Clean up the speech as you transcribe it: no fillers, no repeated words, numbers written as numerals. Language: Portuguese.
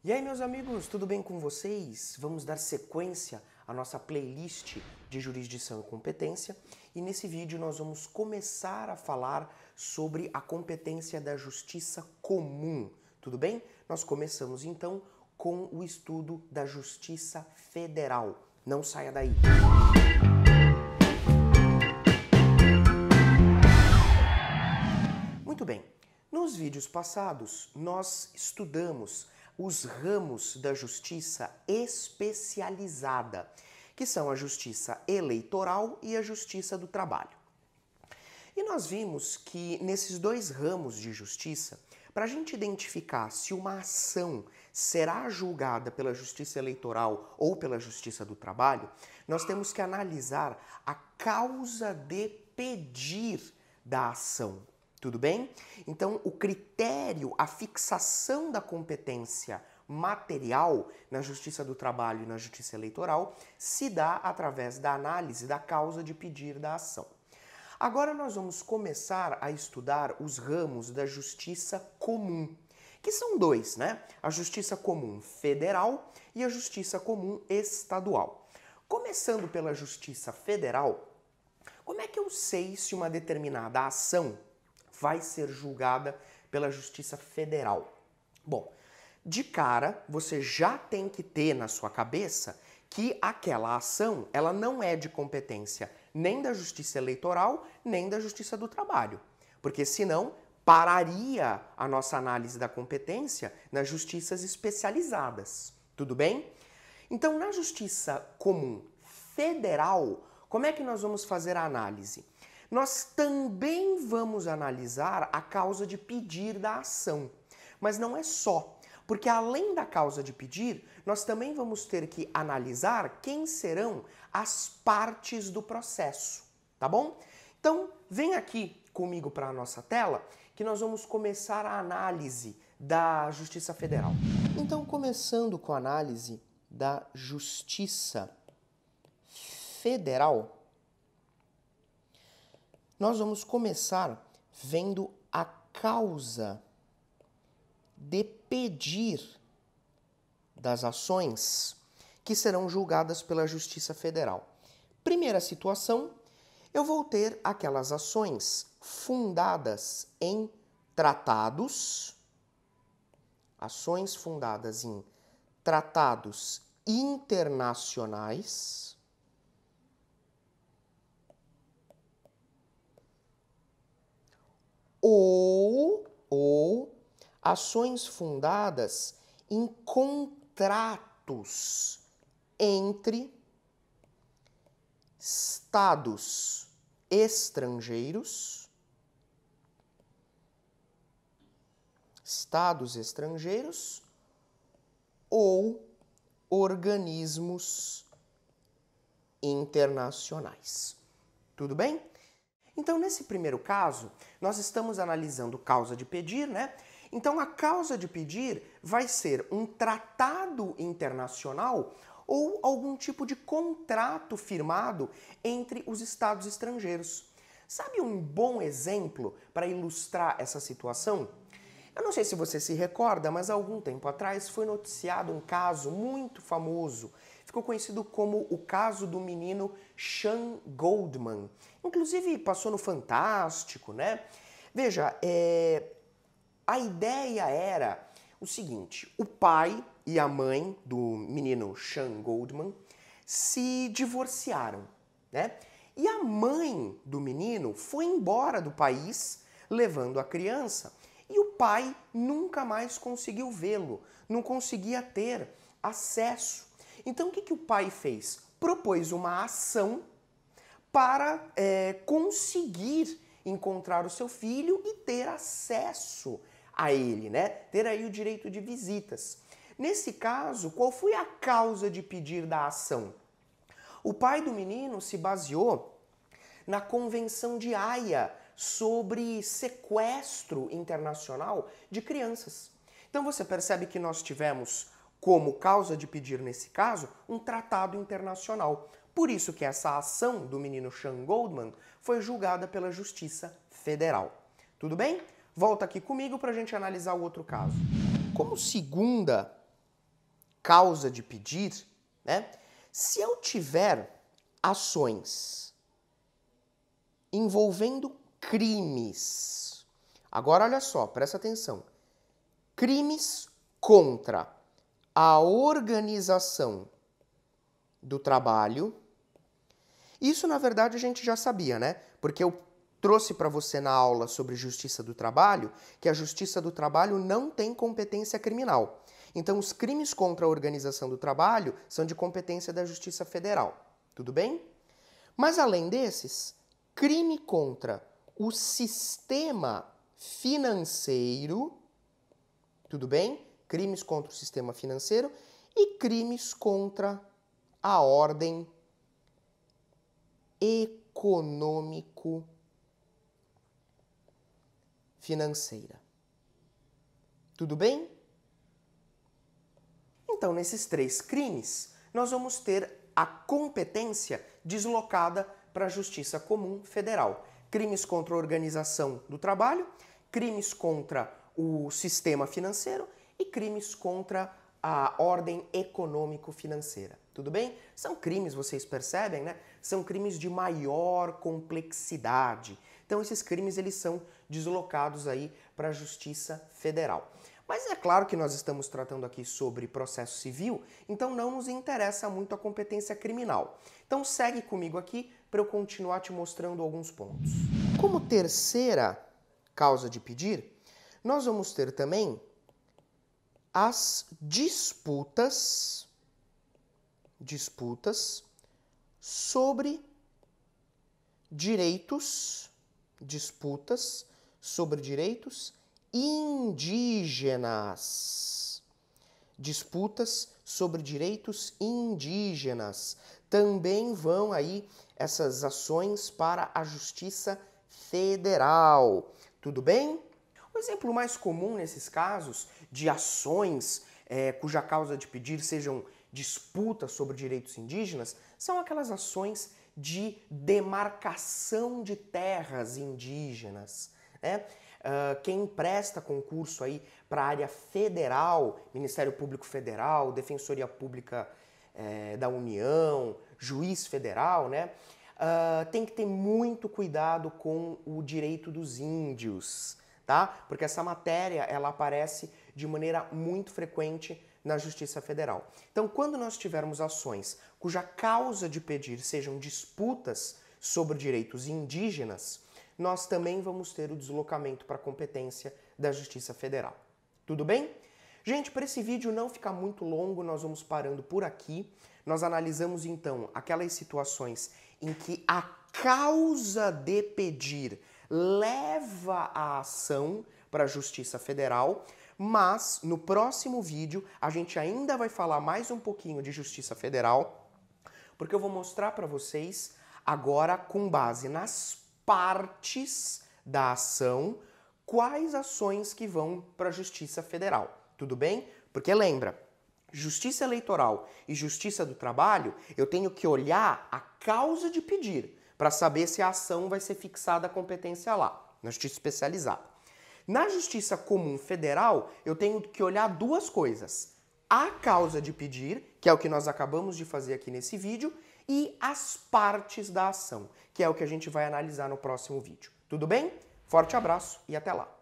E aí, meus amigos, tudo bem com vocês? Vamos dar sequência à nossa playlist de jurisdição e competência e nesse vídeo nós vamos começar a falar sobre a competência da justiça comum, tudo bem? Nós começamos então com o estudo da Justiça Federal. Não saia daí! Muito bem, nos vídeos passados nós estudamos os ramos da justiça especializada, que são a justiça eleitoral e a justiça do trabalho. E nós vimos que nesses dois ramos de justiça, para a gente identificar se uma ação será julgada pela justiça eleitoral ou pela justiça do trabalho, nós temos que analisar a causa de pedir da ação. Tudo bem? Então, o critério, a fixação da competência material na Justiça do Trabalho e na Justiça Eleitoral se dá através da análise da causa de pedir da ação. Agora nós vamos começar a estudar os ramos da Justiça Comum, que são dois, né? A Justiça Comum Federal e a Justiça Comum Estadual. Começando pela Justiça Federal, como é que eu sei se uma determinada ação vai ser julgada pela Justiça Federal? Bom, de cara, você já tem que ter na sua cabeça que aquela ação ela não é de competência nem da Justiça Eleitoral, nem da Justiça do Trabalho. Porque senão pararia a nossa análise da competência nas justiças especializadas. Tudo bem? Então, na Justiça Comum Federal, como é que nós vamos fazer a análise? Nós também vamos analisar a causa de pedir da ação. Mas não é só, porque além da causa de pedir, nós também vamos ter que analisar quem serão as partes do processo, tá bom? Então, vem aqui comigo para a nossa tela que nós vamos começar a análise da Justiça Federal. Então, começando com a análise da Justiça Federal, nós vamos começar vendo a causa de pedir das ações que serão julgadas pela Justiça Federal. Primeira situação, eu vou ter aquelas ações fundadas em tratados, ações fundadas em tratados internacionais, ou ações fundadas em contratos entre estados estrangeiros, ou organismos internacionais. Tudo bem? Então, nesse primeiro caso, nós estamos analisando causa de pedir, né? Então, a causa de pedir vai ser um tratado internacional ou algum tipo de contrato firmado entre os estados estrangeiros. Sabe um bom exemplo para ilustrar essa situação? Eu não sei se você se recorda, mas há algum tempo atrás foi noticiado um caso muito famoso. Ficou conhecido como o caso do menino Sean Goldman. Inclusive passou no Fantástico, né? Veja, a ideia era o seguinte: o pai e a mãe do menino Sean Goldman se divorciaram, né? E a mãe do menino foi embora do país, levando a criança, e o pai nunca mais conseguiu vê-lo, não conseguia ter acesso. Então o que o pai fez? Propôs uma ação para conseguir encontrar o seu filho e ter acesso a ele, né? Ter aí o direito de visitas. Nesse caso, qual foi a causa de pedir da ação? O pai do menino se baseou na Convenção de Haia sobre sequestro internacional de crianças. Então você percebe que nós tivemos como causa de pedir nesse caso um tratado internacional. Por isso que essa ação do menino Sean Goldman foi julgada pela Justiça Federal. Tudo bem? Volta aqui comigo para a gente analisar o outro caso. Como segunda causa de pedir, né? Se eu tiver ações envolvendo crimes, agora olha só, presta atenção, crimes contra a organização do trabalho, isso na verdade a gente já sabia, né? Porque eu trouxe para você na aula sobre justiça do trabalho que a justiça do trabalho não tem competência criminal. Então, os crimes contra a organização do trabalho são de competência da Justiça Federal. Tudo bem? Mas, além desses, crime contra o sistema financeiro, tudo bem? Crimes contra o sistema financeiro e crimes contra a ordem econômico-financeira. Tudo bem? Então, nesses 3 crimes, nós vamos ter a competência deslocada para a Justiça Comum Federal. Crimes contra a organização do trabalho, crimes contra o sistema financeiro e crimes contra a ordem econômico-financeira. Tudo bem? São crimes, vocês percebem, né? São crimes de maior complexidade. Então, esses crimes eles são deslocados aí para a Justiça Federal. Mas é claro que nós estamos tratando aqui sobre processo civil, então não nos interessa muito a competência criminal. Então segue comigo aqui para eu continuar te mostrando alguns pontos. Como terceira causa de pedir, nós vamos ter também as disputas sobre direitos indígenas. Disputas sobre direitos indígenas. Também vão aí essas ações para a Justiça Federal. Tudo bem? O exemplo mais comum nesses casos de ações cuja causa de pedir sejam disputas sobre direitos indígenas são aquelas ações de demarcação de terras indígenas, né? Quem presta concurso aí para a área federal, Ministério Público Federal, Defensoria Pública da União, Juiz Federal, né? Tem que ter muito cuidado com o direito dos índios, tá? Porque essa matéria ela aparece de maneira muito frequente na Justiça Federal. Então, quando nós tivermos ações cuja causa de pedir sejam disputas sobre direitos indígenas, nós também vamos ter o deslocamento para a competência da Justiça Federal. Tudo bem? Gente, para esse vídeo não ficar muito longo, nós vamos parando por aqui. Nós analisamos, então, aquelas situações em que a causa de pedir leva a ação para a Justiça Federal, mas no próximo vídeo a gente ainda vai falar mais um pouquinho de Justiça Federal, porque eu vou mostrar para vocês agora, com base nas partes da ação, quais ações que vão para a Justiça Federal. Tudo bem? Porque lembra, Justiça Eleitoral e Justiça do Trabalho, eu tenho que olhar a causa de pedir para saber se a ação vai ser fixada a competência lá, na Justiça Especializada. Na Justiça Comum Federal, eu tenho que olhar 2 coisas. A causa de pedir, que é o que nós acabamos de fazer aqui nesse vídeo, e as partes da ação, que é o que a gente vai analisar no próximo vídeo. Tudo bem? Forte abraço e até lá!